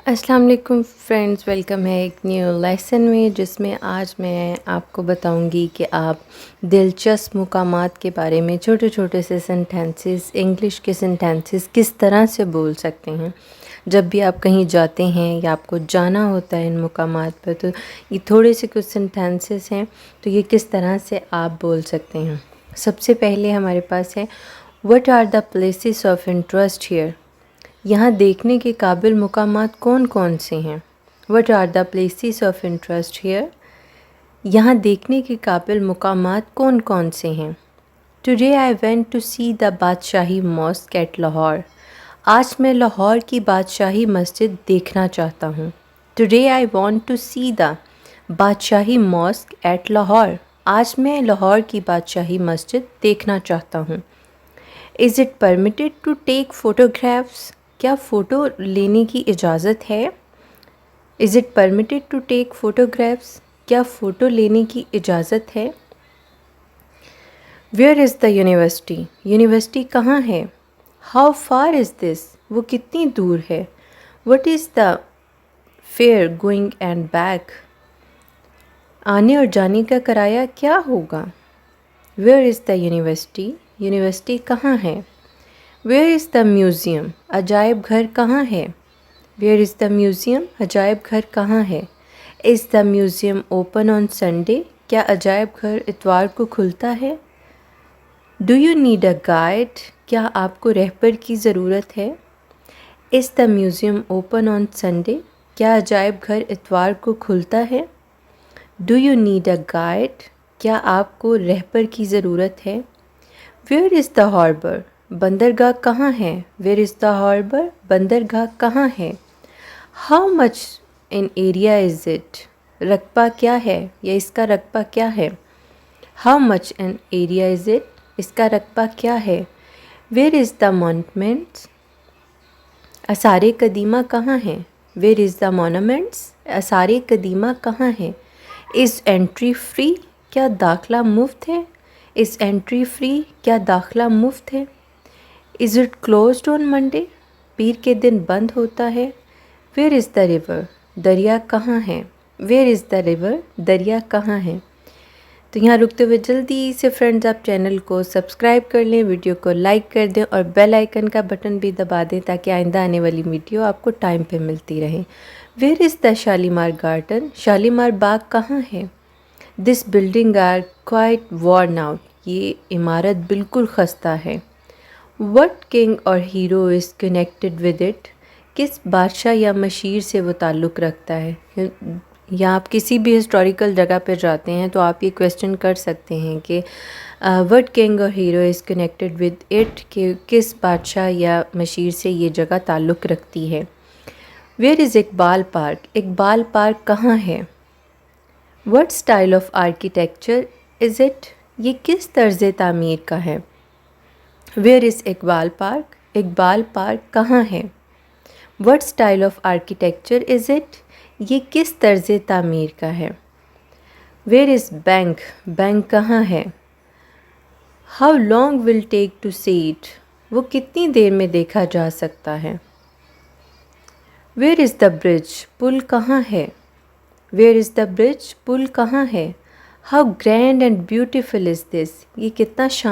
अस्सलाम वालेकुम friends, welcome है एक न्यू लेसन में, जिसमें आज मैं आपको बताऊंगी कि आप दिलचस्प मुकामात के बारे में छोटे छोटे से सेंटेंसेस, इंग्लिश के सेंटेंसेस किस तरह से बोल सकते हैं। जब भी आप कहीं जाते हैं या आपको जाना होता है इन मुकामात पर, तो ये थोड़े से कुछ सेंटेंसेस हैं, तो ये किस तरह से आप बोल सकते हैं। सबसे पहले हमारे पास है, what are the places of interest here. यहाँ देखने के काबिल मुकामात कौन कौन से हैं। What are the places of interest here. यहाँ देखने के काबिल मुकामात कौन कौन से हैं। Today I went to see the Badshahi mosque at Lahore. आज मैं लाहौर की बादशाही मस्जिद देखना चाहता हूँ। Today I want to see the Badshahi mosque at Lahore. आज मैं लाहौर की बादशाही मस्जिद देखना चाहता हूँ। Is it permitted to take photographs. क्या फ़ोटो लेने की इजाज़त है। Is it permitted to take photographs. क्या फ़ोटो लेने की इजाज़त है। Where is the university. University कहाँ है। How far is this. वो कितनी दूर है। What is the fare going and back. आने और जाने का किराया क्या होगा। Where is the university. University कहाँ है। Where is the museum. अजायब घर कहाँ है। Where is the museum. अजायब घर कहाँ है। Is the museum open on Sunday. क्या अजायब घर इतवार को खुलता है। Do you need a guide. क्या आपको रहबर की ज़रूरत है। Is the museum open on Sunday. क्या अजायब घर इतवार को खुलता है। Do you need a guide. क्या आपको रहबर की ज़रूरत है। Where is the harbour. बंदरगाह कहाँ है। Where is the harbour. बंदरगाह कहाँ है। How much in area is it. रकबा क्या है या इसका रकबा क्या है। How much in area is it. इसका रकबा क्या है। Where is the monuments. आसार कदीमा कहाँ है। Where is the monuments. आसार कदीमा कहाँ है। Is entry free. क्या दाखला मुफ्त है। Is entry free. क्या दाखला मुफ्त है। Is it closed on Monday. पीर के दिन बंद होता है। Where is the river. दरिया कहाँ है। Where is the river. दरिया कहाँ है। तो यहाँ रुकते हुए जल्दी से फ्रेंड्स आप चैनल को सब्सक्राइब कर लें, वीडियो को लाइक कर दें और बेल आइकन का बटन भी दबा दें, ताकि आइंदा आने वाली वीडियो आपको टाइम पे मिलती रहे। Where is the Shalimar garden. Shalimar बाग कहाँ है। This building are quite worn out. ये इमारत बिल्कुल खस्ता है। वट किंग और hero is connected with it. किस बादशाह या मशीर से वो ताल्लुक़ रखता है। या आप किसी भी हिस्टोरिकल जगह पर जाते हैं तो आप ये क्वेश्चन कर सकते हैं कि वट किंग और hero is connected with it, कि किस बादशाह या मशीर से ये जगह ताल्लुक़ रखती है। Where is Iqbal park. Iqbal park कहाँ है। What style of architecture is it. ये किस तर्ज़ तामीर का है। Where is Iqbal park. Iqbal park कहाँ है। What style of architecture is it. ये किस तर्ज़ तामीर का है। Where is bank. बैंक कहाँ है। How long will take to see it. वो कितनी देर में देखा जा सकता है। Where is the bridge. पुल कहाँ है। Where is the bridge. पुल कहाँ है। How grand and beautiful is this. ये कितना शान